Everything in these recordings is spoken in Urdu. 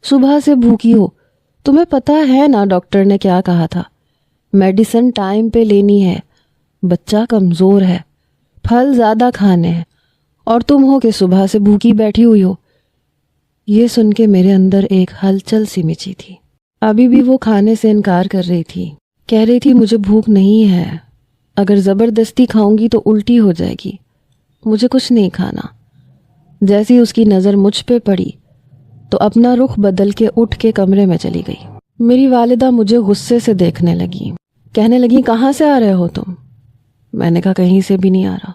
صبح سے بھوکی ہو. تمہیں پتہ ہے نا ڈاکٹر نے کیا کہا تھا؟ میڈیسن ٹائم پہ لینی ہے. بچہ کمزور ہے, پھل زیادہ کھانے ہیں, اور تم ہو کہ صبح سے بھوکی بیٹھی ہوئی ہو. یہ سن کے میرے اندر ایک ہلچل سی مچی تھی. ابھی بھی وہ کھانے سے انکار کر رہی تھی. کہہ رہی تھی مجھے بھوک نہیں ہے, اگر زبردستی کھاؤں گی تو الٹی ہو جائے گی, مجھے کچھ نہیں کھانا. جیسی اس کی نظر مجھ پہ پڑی تو اپنا رخ بدل کے اٹھ کے کمرے میں چلی گئی. میری والدہ مجھے غصے سے دیکھنے لگی. کہنے لگی کہاں سے آ رہے ہو تم؟ میں نے کہا کہیں سے بھی نہیں آ رہا.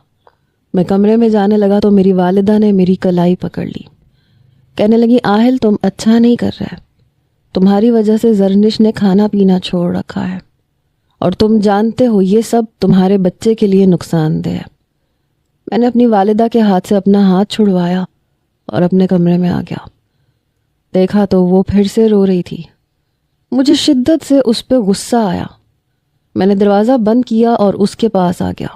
میں کمرے میں جانے لگا تو میری والدہ نے میری کلائی پکڑ لی. کہنے لگی آہل تم اچھا نہیں کر رہے, تمہاری وجہ سے زرنش نے کھانا پینا چھوڑ رکھا ہے, اور تم جانتے ہو یہ سب تمہارے بچے کے لیے نقصان دہ ہے. میں نے اپنی والدہ کے ہاتھ سے اپنا ہاتھ چھڑوایا اور اپنے کمرے میں آ گیا. دیکھا تو وہ پھر سے رو رہی تھی. مجھے شدت سے اس پہ غصہ آیا. میں نے دروازہ بند کیا اور اس کے پاس آ گیا.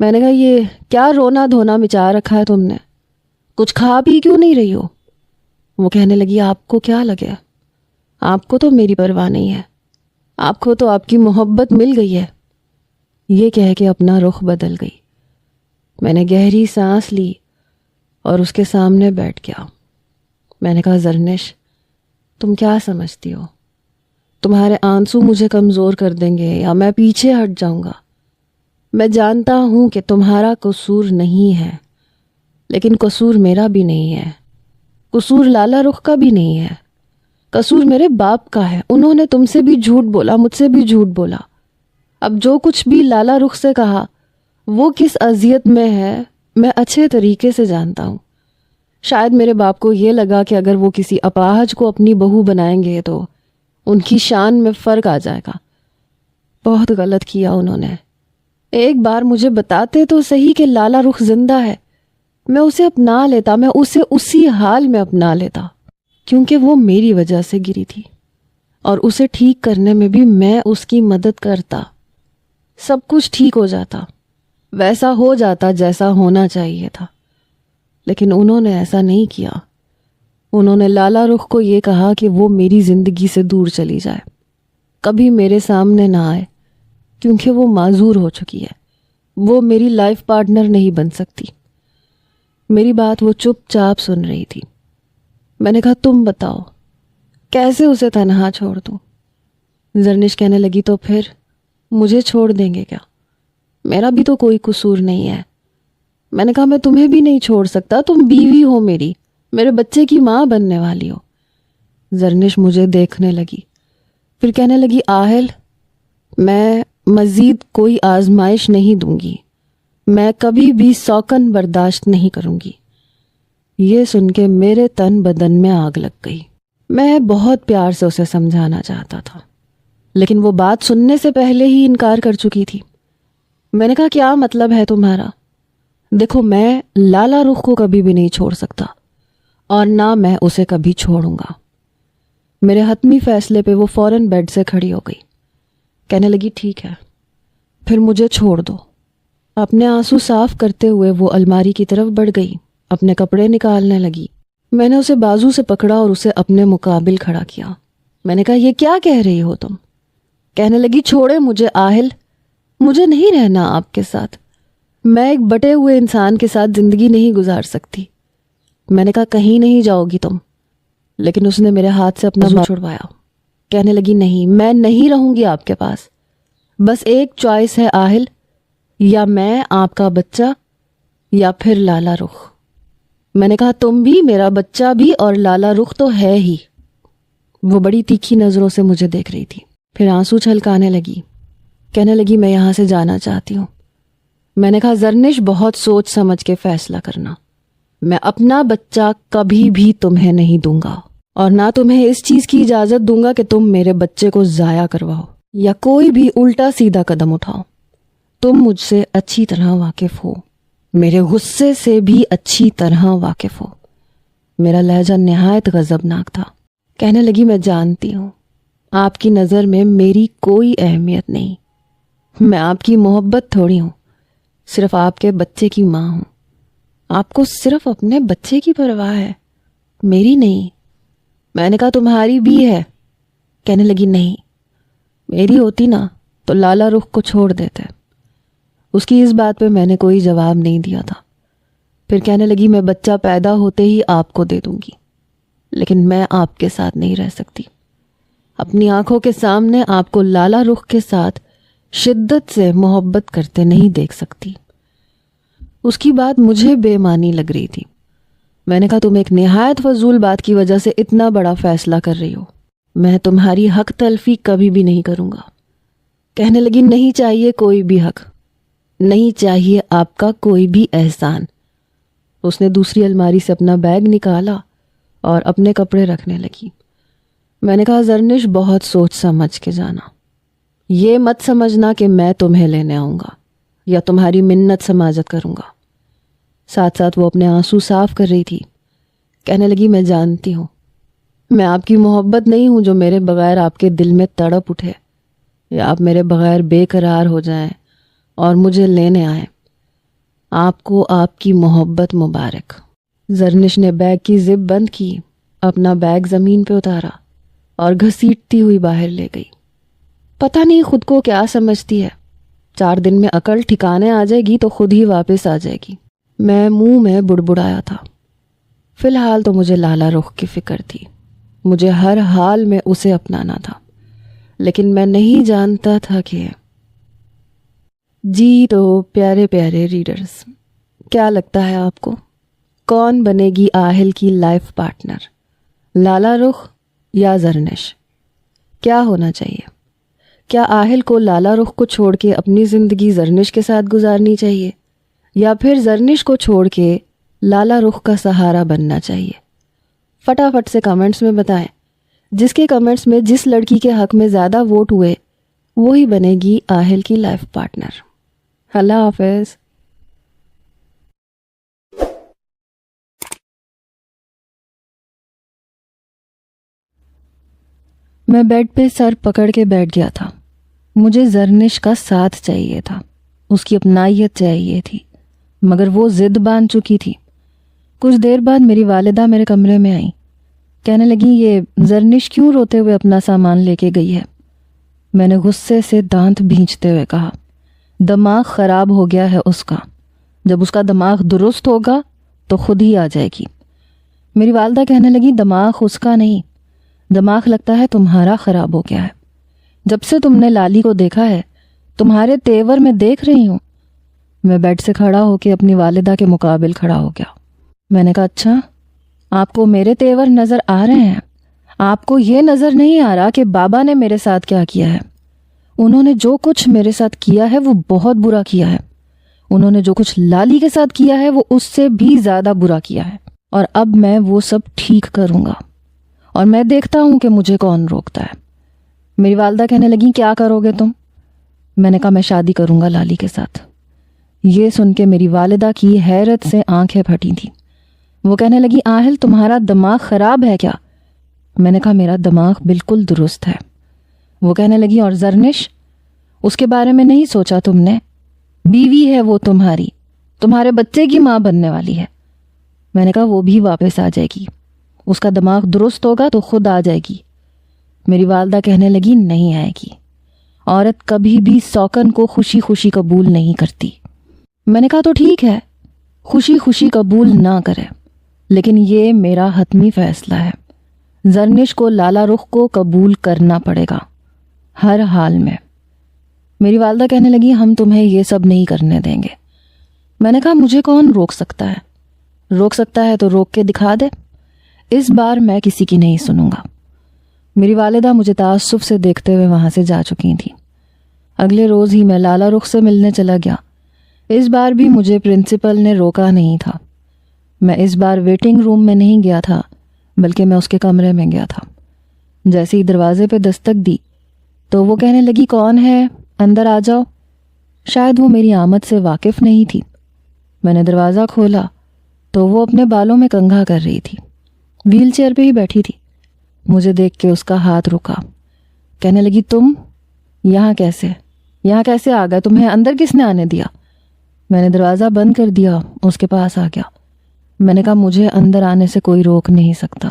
میں نے کہا یہ کیا رونا دھونا مچا رکھا ہے تم نے, کچھ کھا پی کیوں نہیں رہی ہو؟ وہ کہنے لگی آپ کو کیا لگے, آپ کو تو میری پرواہ نہیں ہے, آپ کو تو آپ کی محبت مل گئی ہے. یہ کہہ کے اپنا رخ بدل گئی. میں نے گہری سانس لی اور اس کے سامنے بیٹھ گیا. میں نے کہا زرنش تم کیا سمجھتی ہو, تمہارے آنسو مجھے کمزور کر دیں گے یا میں پیچھے ہٹ جاؤں گا؟ میں جانتا ہوں کہ تمہارا قصور نہیں ہے, لیکن قصور میرا بھی نہیں ہے, قصور لالا رخ کا بھی نہیں ہے, قصور میرے باپ کا ہے. انہوں نے تم سے بھی جھوٹ بولا, مجھ سے بھی جھوٹ بولا. اب جو کچھ بھی لالا رخ سے کہا وہ کس اذیت میں ہے میں اچھے طریقے سے جانتا ہوں. شاید میرے باپ کو یہ لگا کہ اگر وہ کسی اپاہج کو اپنی بہو بنائیں گے تو ان کی شان میں فرق آ جائے گا. بہت غلط کیا انہوں نے. ایک بار مجھے بتاتے تو صحیح کہ لالا رخ زندہ ہے, میں اسے اپنا لیتا, میں اسے اسی حال میں اپنا لیتا, کیونکہ وہ میری وجہ سے گری تھی, اور اسے ٹھیک کرنے میں بھی میں اس کی مدد کرتا. سب کچھ ٹھیک ہو جاتا, ویسا ہو جاتا جیسا ہونا چاہیے تھا. لیکن انہوں نے ایسا نہیں کیا. انہوں نے لالا رخ کو یہ کہا کہ وہ میری زندگی سے دور چلی جائے, کبھی میرے سامنے نہ آئے, کیونکہ وہ معذور ہو چکی ہے, وہ میری لائف پارٹنر نہیں بن سکتی. میری بات وہ چپ چاپ سن رہی تھی. میں نے کہا تم بتاؤ کیسے اسے تنہا چھوڑ دوں؟ زرنش کہنے لگی تو پھر مجھے چھوڑ دیں گے کیا؟ میرا بھی تو کوئی قصور نہیں ہے. میں نے کہا میں تمہیں بھی نہیں چھوڑ سکتا, تم بیوی ہو میری, میرے بچے کی ماں بننے والی ہو. زرنش مجھے دیکھنے لگی, پھر کہنے لگی آہل میں مزید کوئی آزمائش نہیں دوں گی, میں کبھی بھی سوکن برداشت نہیں کروں گی. یہ سن کے میرے تن بدن میں آگ لگ گئی. میں بہت پیار سے اسے سمجھانا چاہتا تھا, لیکن وہ بات سننے سے پہلے ہی انکار کر چکی تھی. میں نے کہا کیا مطلب ہے تمہارا؟ دیکھو میں لالا رخ کو کبھی بھی نہیں چھوڑ سکتا, اور نہ میں اسے کبھی چھوڑوں گا. میرے حتمی فیصلے پہ وہ فوراً بیڈ سے کھڑی ہو گئی. کہنے لگی ٹھیک ہے, پھر مجھے چھوڑ دو. اپنے آنسو صاف کرتے ہوئے وہ الماری کی طرف بڑھ گئی, اپنے کپڑے نکالنے لگی. میں نے اسے بازو سے پکڑا اور اسے اپنے مقابل کھڑا کیا. میں نے کہا یہ کیا کہہ رہی ہو تم؟ کہنے لگی چھوڑے مجھے آہل, مجھے نہیں رہنا آپ کے ساتھ, میں ایک بٹے ہوئے انسان کے ساتھ زندگی نہیں گزار سکتی. میں نے کہا کہیں نہیں جاؤ گی تم, لیکن اس نے میرے ہاتھ سے اپنا بازو چھڑوایا. کہنے لگی نہیں, میں نہیں رہوں گی آپ کے پاس, بس ایک چوائس ہے آہل, یا میں آپ کا بچہ یا پھر لالا رخ. میں نے کہا تم بھی, میرا بچہ بھی, اور لالا رخ تو ہے ہی. وہ بڑی تیکھی نظروں سے مجھے دیکھ رہی تھی, پھر آنسو چھلکانے لگی. کہنے لگی میں یہاں سے جانا چاہتی ہوں. میں نے کہا زرنش بہت سوچ سمجھ کے فیصلہ کرنا, میں اپنا بچہ کبھی بھی تمہیں نہیں دوں گا, اور نہ تمہیں اس چیز کی اجازت دوں گا کہ تم میرے بچے کو ضائع کرواؤ یا کوئی بھی الٹا سیدھا قدم اٹھاؤ. تم مجھ سے اچھی طرح واقف ہو, میرے غصے سے بھی اچھی طرح واقف ہو. میرا لہجہ نہایت غضبناک تھا. کہنے لگی میں جانتی ہوں آپ کی نظر میں میری کوئی اہمیت نہیں, میں آپ کی محبت تھوڑی ہوں, صرف آپ کے بچے کی ماں ہوں. آپ کو صرف اپنے بچے کی پرواہ ہے, میری نہیں. میں نے کہا تمہاری بھی ہے. کہنے لگی نہیں، میری ہوتی نا تو لالا رخ کو چھوڑ دیتے. اس کی اس بات پہ میں نے کوئی جواب نہیں دیا تھا. پھر کہنے لگی میں بچہ پیدا ہوتے ہی آپ کو دے دوں گی، لیکن میں آپ کے ساتھ نہیں رہ سکتی. اپنی آنکھوں کے سامنے آپ کو لالا رخ کے ساتھ شدت سے محبت کرتے نہیں دیکھ سکتی. اس کی بات مجھے بے معنی لگ رہی تھی. میں نے کہا تم ایک نہایت فضول بات کی وجہ سے اتنا بڑا فیصلہ کر رہی ہو. میں تمہاری حق تلفی کبھی بھی نہیں کروں گا. کہنے لگی نہیں چاہیے کوئی بھی حق، نہیں چاہیے آپ کا کوئی بھی احسان. اس نے دوسری الماری سے اپنا بیگ نکالا اور اپنے کپڑے رکھنے لگی. میں نے کہا زرنش بہت سوچ سمجھ کے جانا. یہ مت سمجھنا کہ میں تمہیں لینے آؤں گا یا تمہاری منت سماجت کروں گا. ساتھ ساتھ وہ اپنے آنسو صاف کر رہی تھی. کہنے لگی میں جانتی ہوں میں آپ کی محبت نہیں ہوں جو میرے بغیر آپ کے دل میں تڑپ اٹھے یا آپ میرے بغیر بے قرار ہو جائیں اور مجھے لینے آئیں. آپ کو آپ کی محبت مبارک. زرنش نے بیگ کی زپ بند کی، اپنا بیگ زمین پہ اتارا اور گھسیٹتی ہوئی باہر لے گئی. پتہ نہیں خود کو کیا سمجھتی ہے. 4 دن میں عقل ٹھکانے آ جائے گی تو خود ہی واپس آ جائے گی. میں منہ میں بڑبڑایا تھا. فی الحال تو مجھے لالا رخ کی فکر تھی. مجھے ہر حال میں اسے اپنانا تھا، لیکن میں نہیں جانتا تھا کہ جی. تو پیارے پیارے ریڈرز، کیا لگتا ہے آپ کو کون بنے گی آہل کی لائف پارٹنر، لالا رخ یا زرنش؟ کیا ہونا چاہیے؟ کیا آہل کو لالا رخ کو چھوڑ کے اپنی زندگی زرنش کے ساتھ گزارنی چاہیے، یا پھر زرنش کو چھوڑ کے لالا رخ کا سہارا بننا چاہیے؟ فٹافٹ سے کمنٹس میں بتائیں. جس کے کمنٹس میں جس لڑکی کے حق میں زیادہ ووٹ ہوئے وہی بنے گی آہل کی لائف پارٹنر. اللہ حافظ. میں بیڈ پہ سر پکڑ کے بیٹھ گیا تھا. مجھے زرنش کا ساتھ چاہیے تھا، اس کی اپنائیت چاہیے تھی، مگر وہ ضد باندھ چکی تھی. کچھ دیر بعد میری والدہ میرے کمرے میں آئیں. کہنے لگی یہ زرنش کیوں روتے ہوئے اپنا سامان لے کے گئی ہے؟ میں نے غصے سے دانت بھینچتے ہوئے کہا دماغ خراب ہو گیا ہے اس کا. جب اس کا دماغ درست ہوگا تو خود ہی آ جائے گی. میری والدہ کہنے لگی دماغ اس کا نہیں، دماغ لگتا ہے تمہارا خراب ہو گیا ہے. جب سے تم نے لالی کو دیکھا ہے تمہارے تیور میں دیکھ رہی ہوں. میں بیڈ سے کھڑا ہو کے اپنی والدہ کے مقابل کھڑا ہو گیا. میں نے کہا اچھا آپ کو میرے تیور نظر آ رہے ہیں؟ آپ کو یہ نظر نہیں آ رہا کہ بابا نے میرے ساتھ کیا کیا ہے؟ انہوں نے جو کچھ میرے ساتھ کیا ہے وہ بہت برا کیا ہے. انہوں نے جو کچھ لالی کے ساتھ کیا ہے وہ اس سے بھی زیادہ برا کیا ہے، اور اب میں وہ سب ٹھیک کروں گا، اور میں دیکھتا ہوں کہ مجھے کون روکتا ہے. میری والدہ کہنے لگی کیا کرو گے تم؟ میں نے کہا میں شادی کروں گا لالی کے ساتھ. یہ سن کے میری والدہ کی حیرت سے آنکھیں پھٹی تھیں. وہ کہنے لگی آہل تمہارا دماغ خراب ہے کیا؟ میں نے کہا میرا دماغ بالکل درست ہے. وہ کہنے لگی اور زرنش، اس کے بارے میں نہیں سوچا تم نے؟ بیوی ہے وہ تمہاری، تمہارے بچے کی ماں بننے والی ہے. میں نے کہا وہ بھی واپس آ جائے گی، اس کا دماغ درست ہوگا تو خود آ جائے گی. میری والدہ کہنے لگی نہیں آئے گی. عورت کبھی بھی سوکن کو خوشی خوشی قبول نہیں کرتی. میں نے کہا تو ٹھیک ہے، خوشی خوشی قبول نہ کرے، لیکن یہ میرا حتمی فیصلہ ہے. زرنش کو لالا رخ کو قبول کرنا پڑے گا ہر حال میں. میری والدہ کہنے لگی ہم تمہیں یہ سب نہیں کرنے دیں گے. میں نے کہا مجھے کون روک سکتا ہے؟ روک سکتا ہے تو روک کے دکھا دے. اس بار میں کسی کی نہیں سنوں گا. میری والدہ مجھے تعصب سے دیکھتے ہوئے وہاں سے جا چکی تھی. اگلے روز ہی میں لالا رخ سے ملنے چلا گیا. اس بار بھی مجھے پرنسپل نے روکا نہیں تھا. میں اس بار ویٹنگ روم میں نہیں گیا تھا بلکہ میں اس کے کمرے میں گیا تھا. جیسے ہی دروازے پہ دستک دی تو وہ کہنے لگی کون ہے، اندر آ جاؤ. شاید وہ میری آمد سے واقف نہیں تھی. میں نے دروازہ کھولا تو وہ اپنے بالوں میں کنگھا کر رہی تھی. ویل چیئر پہ ہی بیٹھی تھی. مجھے دیکھ کے اس کا ہاتھ رکا. کہنے لگی تم یہاں کیسے آ گئے؟ تمہیں اندر کس نے آنے دیا؟ میں نے دروازہ بند کر دیا، اس کے پاس آ گیا. میں نے کہا مجھے اندر آنے سے کوئی روک نہیں سکتا.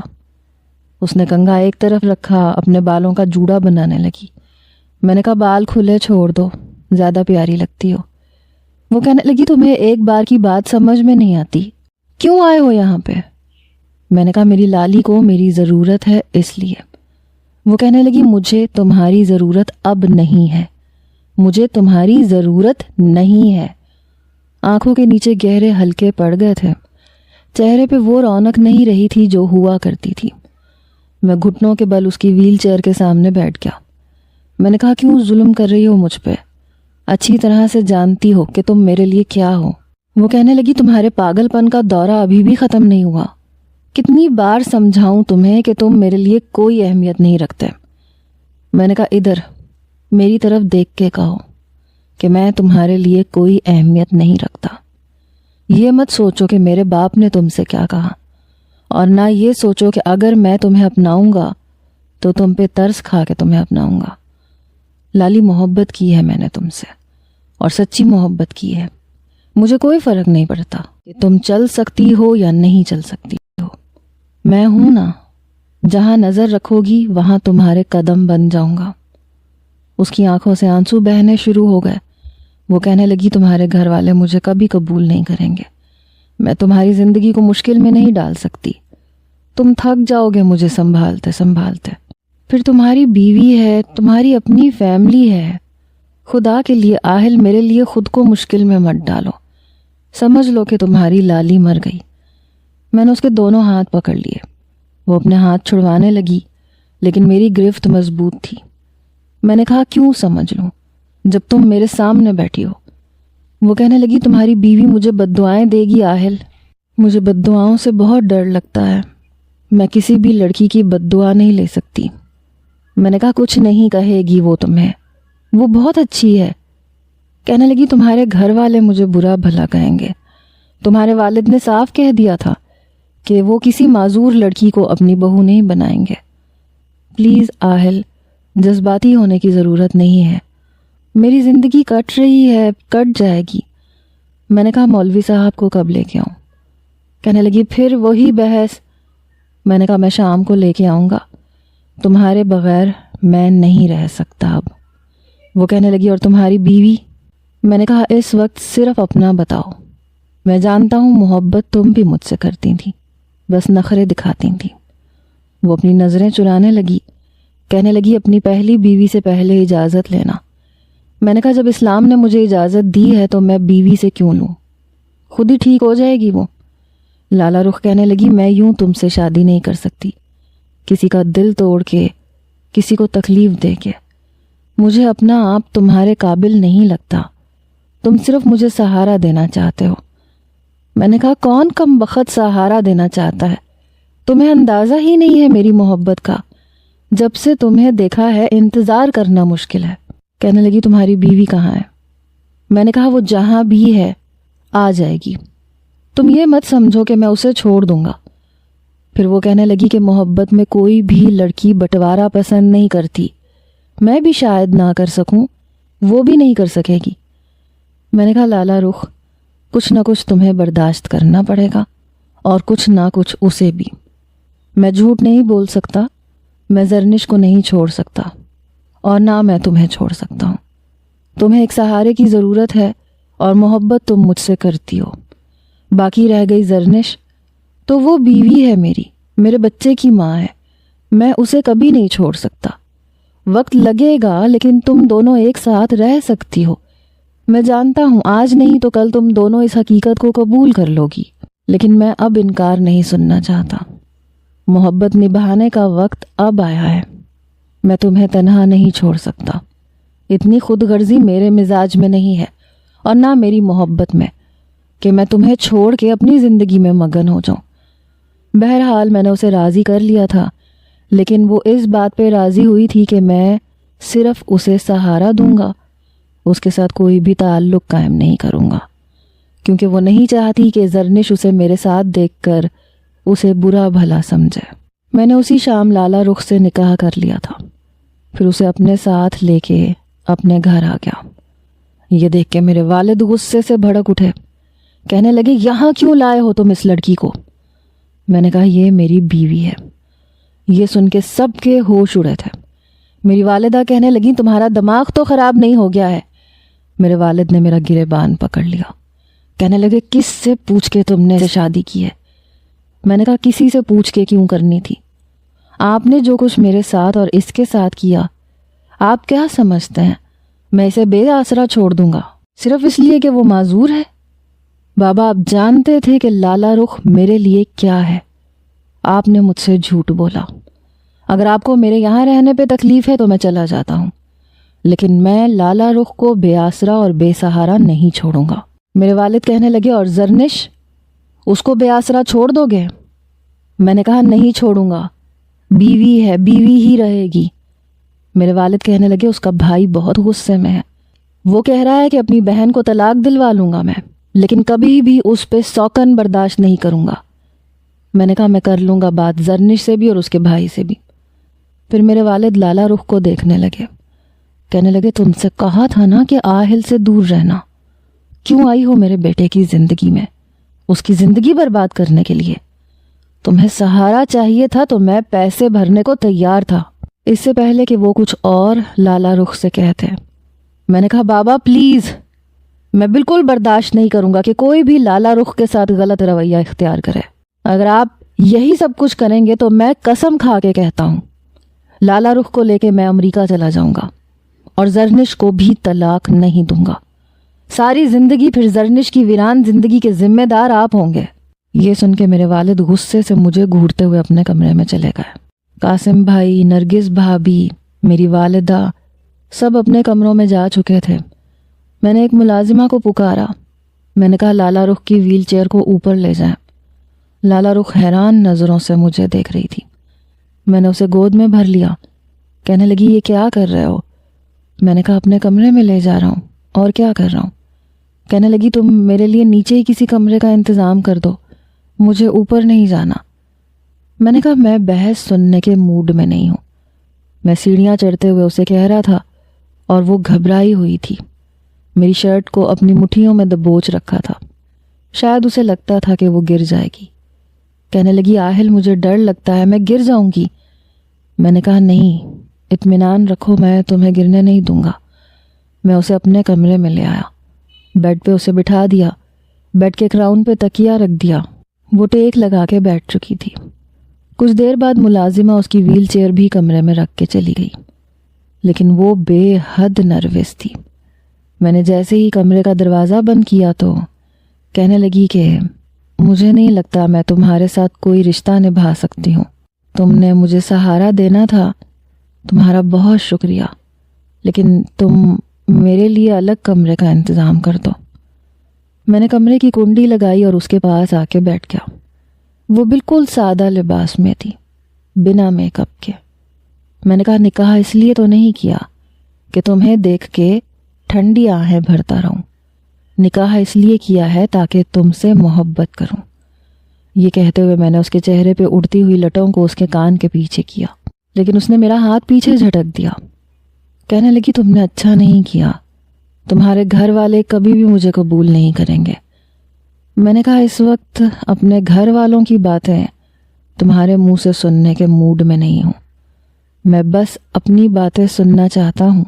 اس نے کنگھا ایک طرف رکھا، اپنے بالوں کا جوڑا بنانے لگی۔ میں نے کہا بال کھلے چھوڑ دو، زیادہ پیاری لگتی ہو۔ وہ کہنے لگی تمہیں ایک بار کی بات سمجھ میں نہیں آتی، کیوں آئے ہو یہاں پہ؟ میں نے کہا میری لالی کو میری ضرورت ہے اس لیے۔ وہ کہنے لگی مجھے تمہاری ضرورت اب نہیں ہے، مجھے تمہاری ضرورت نہیں ہے۔ آنکھوں کے نیچے گہرے ہلکے پڑ گئے تھے، چہرے پہ وہ رونق نہیں رہی تھی جو ہوا کرتی تھی۔ میں گھٹنوں کے بل اس کی ویل چیئر کے سامنے بیٹھ گیا۔ میں نے کہا کیوں ظلم کر رہی ہو مجھ پہ؟ اچھی طرح سے جانتی ہو کہ تم میرے لیے کیا ہو۔ وہ کہنے لگی تمہارے پاگل پن کا دورہ ابھی بھی ختم نہیں ہوا، کتنی بار سمجھاؤں تمہیں کہ تم میرے لیے کوئی اہمیت نہیں رکھتے۔ میں نے کہا ادھر میری طرف دیکھ کے کہو کہ میں تمہارے لیے کوئی اہمیت نہیں رکھتا۔ یہ مت سوچو کہ میرے باپ نے تم سے کیا کہا، اور نہ یہ سوچو کہ اگر میں تمہیں اپناؤں گا تو تم پہ ترس کھا کے تمہیں اپناؤں گا۔ لالی محبت کی ہے میں نے تم سے، اور سچی محبت کی ہے۔ مجھے کوئی فرق نہیں پڑتا کہ تم چل سکتی ہو یا نہیں چل سکتی ہو، میں ہوں نا، جہاں نظر رکھو گی وہاں تمہارے قدم بن جاؤں گا۔ اس کی آنکھوں سے آنسو بہنے شروع ہو گئے۔ وہ کہنے لگی تمہارے گھر والے مجھے کبھی قبول نہیں کریں گے، میں تمہاری زندگی کو مشکل میں نہیں ڈال سکتی، تم تھک جاؤ گے مجھے سنبھالتے سنبھالتے، پھر تمہاری بیوی ہے، تمہاری اپنی فیملی ہے۔ خدا کے لیے آہل میرے لیے خود کو مشکل میں مت ڈالو، سمجھ لو کہ تمہاری لالی مر گئی۔ میں نے اس کے دونوں ہاتھ پکڑ لیے۔ وہ اپنے ہاتھ چھڑوانے لگی لیکن میری گرفت مضبوط تھی۔ میں نے کہا کیوں سمجھ لوں جب تم میرے سامنے بیٹھی ہو؟ وہ کہنے لگی تمہاری بیوی مجھے بددعائیں دے گی آہل، مجھے بددعاؤں سے بہت ڈر لگتا ہے، میں کسی بھی لڑکی کی بددعا نہیں لے سکتی۔ میں نے کہا کچھ نہیں کہے گی وہ تمہیں، وہ بہت اچھی ہے۔ کہنے لگی تمہارے گھر والے مجھے برا بھلا کہیں گے، تمہارے والد نے صاف کہہ دیا تھا کہ وہ کسی معذور لڑکی کو اپنی بہو نہیں بنائیں گے۔ پلیز آہل، جذباتی ہونے کی ضرورت نہیں ہے، میری زندگی کٹ رہی ہے، کٹ جائے گی۔ میں نے کہا مولوی صاحب کو کب لے کے آؤں؟ کہنے لگی پھر وہی بحث۔ میں نے کہا میں شام کو لے کے آؤں گا، تمہارے بغیر میں نہیں رہ سکتا اب۔ وہ کہنے لگی اور تمہاری بیوی؟ میں نے کہا اس وقت صرف اپنا بتاؤ، میں جانتا ہوں محبت تم بھی مجھ سے کرتی تھی، بس نخرے دکھاتی تھی۔ وہ اپنی نظریں چرانے لگی، کہنے لگی اپنی پہلی بیوی سے پہلے اجازت لینا۔ میں نے کہا جب اسلام نے مجھے اجازت دی ہے تو میں بیوی سے کیوں لوں، خود ہی ٹھیک ہو جائے گی وہ۔ لالا رخ کہنے لگی میں یوں تم سے شادی نہیں کر سکتی، کسی کا دل توڑ کے، کسی کو تکلیف دے کے۔ مجھے اپنا آپ تمہارے قابل نہیں لگتا، تم صرف مجھے سہارا دینا چاہتے ہو۔ میں نے کہا کون کم بخت سہارا دینا چاہتا ہے؟ تمہیں اندازہ ہی نہیں ہے میری محبت کا، جب سے تمہیں دیکھا ہے انتظار کرنا مشکل ہے۔ کہنے لگی تمہاری بیوی کہاں ہے؟ میں نے کہا وہ جہاں بھی ہے آ جائے گی، تم یہ مت سمجھو کہ میں اسے چھوڑ دوں گا۔ پھر وہ کہنے لگی کہ محبت میں کوئی بھی لڑکی بٹوارا پسند نہیں کرتی، میں بھی شاید نہ کر سکوں، وہ بھی نہیں کر سکے گی۔ میں نے کہا لالا رخ، کچھ نہ کچھ تمہیں برداشت کرنا پڑے گا، اور کچھ نہ کچھ اسے بھی۔ میں جھوٹ نہیں بول سکتا، میں زرنش کو نہیں چھوڑ سکتا، اور نہ میں تمہیں چھوڑ سکتا ہوں۔ تمہیں ایک سہارے کی ضرورت ہے اور محبت تم مجھ سے کرتی ہو۔ باقی رہ گئی زرنش، تو وہ بیوی ہے میری، میرے بچے کی ماں ہے، میں اسے کبھی نہیں چھوڑ سکتا۔ وقت لگے گا لیکن تم دونوں ایک ساتھ رہ سکتی ہو۔ میں جانتا ہوں آج نہیں تو کل تم دونوں اس حقیقت کو قبول کر لو گی، لیکن میں اب انکار نہیں سننا چاہتا۔ محبت نبھانے کا وقت اب آیا ہے، میں تمہیں تنہا نہیں چھوڑ سکتا۔ اتنی خود غرضی میرے مزاج میں نہیں ہے، اور نہ میری محبت میں، کہ میں تمہیں چھوڑ کے اپنی زندگی میں مگن ہو جاؤں۔ بہرحال میں نے اسے راضی کر لیا تھا، لیکن وہ اس بات پہ راضی ہوئی تھی کہ میں صرف اسے سہارا دوں گا، اس کے ساتھ کوئی بھی تعلق قائم نہیں کروں گا، کیونکہ وہ نہیں چاہتی کہ زرنش اسے میرے ساتھ دیکھ کر اسے برا بھلا سمجھے۔ میں نے اسی شام لالا رخ سے نکاح کر لیا تھا، پھر اسے اپنے ساتھ لے کے اپنے گھر آ گیا۔ یہ دیکھ کے میرے والد غصے سے بھڑک اٹھے، کہنے لگے یہاں کیوں لائے ہو تم اس لڑکی کو؟ میں نے کہا یہ میری بیوی ہے، یہ سن کے سب کے ہوش اڑے تھے۔ میری والدہ کہنے لگیں تمہارا دماغ تو خراب نہیں ہو گیا ہے؟ میرے والد نے میرا گریبان پکڑ لیا، کہنے لگے کس سے پوچھ کے تم نے شادی کی ہے؟ میں نے کہا کسی سے پوچھ کے کیوں کرنی تھی؟ آپ نے جو کچھ میرے ساتھ اور اس کے ساتھ کیا، آپ کیا سمجھتے ہیں میں اسے بے آسرا چھوڑ دوں گا صرف اس لیے کہ وہ معذور ہے؟ بابا آپ جانتے تھے کہ لالا رخ میرے لیے کیا ہے۔ آپ نے مجھ سے جھوٹ بولا۔ اگر آپ کو میرے یہاں رہنے پہ تکلیف ہے تو میں چلا جاتا ہوں، لیکن میں لالا رخ کو بے آسرا اور بے سہارا نہیں چھوڑوں گا۔ میرے والد کہنے لگے اور زرنش، اس کو بے آسرا چھوڑ دو گے؟ میں نے کہا نہیں چھوڑوں گا، بیوی ہے، بیوی ہی رہے گی۔ میرے والد کہنے لگے اس کا بھائی بہت غصے میں ہے، وہ کہہ رہا ہے کہ اپنی بہن کو طلاق دلوا لوں گا میں، لیکن کبھی بھی اس پہ سوکن برداشت نہیں کروں گا۔ میں نے کہا میں کر لوں گا بات زرنش سے بھی اور اس کے بھائی سے بھی۔ پھر میرے والد لالا رخ کو دیکھنے لگے، کہنے لگے تم سے کہا تھا نا کہ آہل سے دور رہنا، کیوں آئی ہو میرے بیٹے کی زندگی میں، اس کی زندگی برباد کرنے کے لیے؟ تمہیں سہارا چاہیے تھا تو میں پیسے بھرنے کو تیار تھا۔ اس سے پہلے کہ وہ کچھ اور لالا رخ سے کہتے میں نے کہا بابا پلیز، میں بالکل برداشت نہیں کروں گا کہ کوئی بھی لالا رخ کے ساتھ غلط رویہ اختیار کرے۔ اگر آپ یہی سب کچھ کریں گے تو میں قسم کھا کے کہتا ہوں لالا رخ کو لے کے میں امریکہ چلا جاؤں گا اور زرنش کو بھی طلاق نہیں دوں گا۔ ساری زندگی پھر زرنش کی ویران زندگی کے ذمہ دار آپ ہوں گے۔ یہ سن کے میرے والد غصے سے مجھے گھورتے ہوئے اپنے کمرے میں چلے گئے۔ قاسم بھائی، نرگس بھابھی، میری والدہ سب اپنے کمروں میں جا چکے تھے۔ میں نے ایک ملازمہ کو پکارا، میں نے کہا لالا رخ کی ویل چیئر کو اوپر لے جائیں۔ لالا رخ حیران نظروں سے مجھے دیکھ رہی تھی۔ میں نے اسے گود میں بھر لیا، کہنے لگی یہ کیا کر رہے ہو؟ میں نے کہا اپنے کمرے میں لے جا رہا ہوں، اور کیا کر رہا ہوں؟ کہنے لگی تم میرے لیے نیچے ہی کسی کمرے کا انتظام کر دو، مجھے اوپر نہیں جانا۔ میں نے کہا میں بحث سننے کے موڈ میں نہیں ہوں۔ میں سیڑھیاں چڑھتے ہوئے اسے کہہ رہا تھا اور وہ گھبرائی ہوئی تھی، میری شرٹ کو اپنی مٹھیوں میں دبوچ رکھا تھا، شاید اسے لگتا تھا کہ وہ گر جائے گی۔ کہنے لگی آہل مجھے ڈر لگتا ہے، میں گر جاؤں گی۔ میں نے کہا نہیں، اطمینان رکھو، میں تمہیں گرنے نہیں دوں گا۔ میں اسے اپنے کمرے میں لے آیا، بیڈ پہ اسے بٹھا دیا، بیڈ کے کراؤن پہ تکیہ رکھ دیا۔ وہ ٹیک لگا کے بیٹھ چکی تھی۔ کچھ دیر بعد ملازمہ اس کی ویل چیئر بھی کمرے میں رکھ کے چلی گئی، لیکن وہ بے حد نروس تھی۔ میں نے جیسے ہی کمرے کا دروازہ بند کیا تو کہنے لگی کہ مجھے نہیں لگتا میں تمہارے ساتھ کوئی رشتہ نبھا سکتی ہوں۔ تم نے مجھے سہارا دینا تھا، تمہارا بہت شکریہ، لیکن تم میرے لیے الگ کمرے کا انتظام کر دو۔ میں نے کمرے کی کنڈی لگائی اور اس کے پاس آ کے بیٹھ گیا۔ وہ بالکل سادہ لباس میں تھی، بنا میک اپ کے۔ میں نے کہا نکاح اس لیے تو نہیں کیا کہ تمہیں دیکھ کے ٹھنڈی آہیں بھرتا رہوں، نکاح اس لیے کیا ہے تاکہ تم سے محبت کروں۔ یہ کہتے ہوئے میں نے اس کے چہرے پہ اڑتی ہوئی لٹوں کو اس کے کان کے پیچھے کیا، لیکن اس نے میرا ہاتھ پیچھے جھٹک دیا۔ کہنے لگی تم نے اچھا نہیں کیا، تمہارے گھر والے کبھی بھی مجھے قبول نہیں کریں گے۔ میں نے کہا اس وقت اپنے گھر والوں کی باتیں تمہارے منہ سے سننے کے موڈ میں نہیں ہوں، میں بس اپنی باتیں سننا چاہتا ہوں،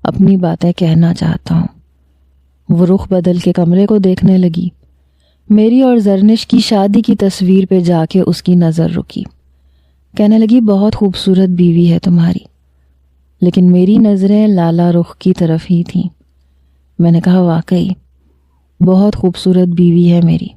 اپنی باتیں کہنا چاہتا ہوں۔ وہ رخ بدل کے کمرے کو دیکھنے لگی۔ میری اور زرنش کی شادی کی تصویر پہ جا کے اس کی نظر رکی۔ کہنے لگی بہت خوبصورت بیوی ہے تمہاری، لیکن میری نظریں لالا رخ کی طرف ہی تھیں۔ میں نے کہا واقعی بہت خوبصورت بیوی ہے میری۔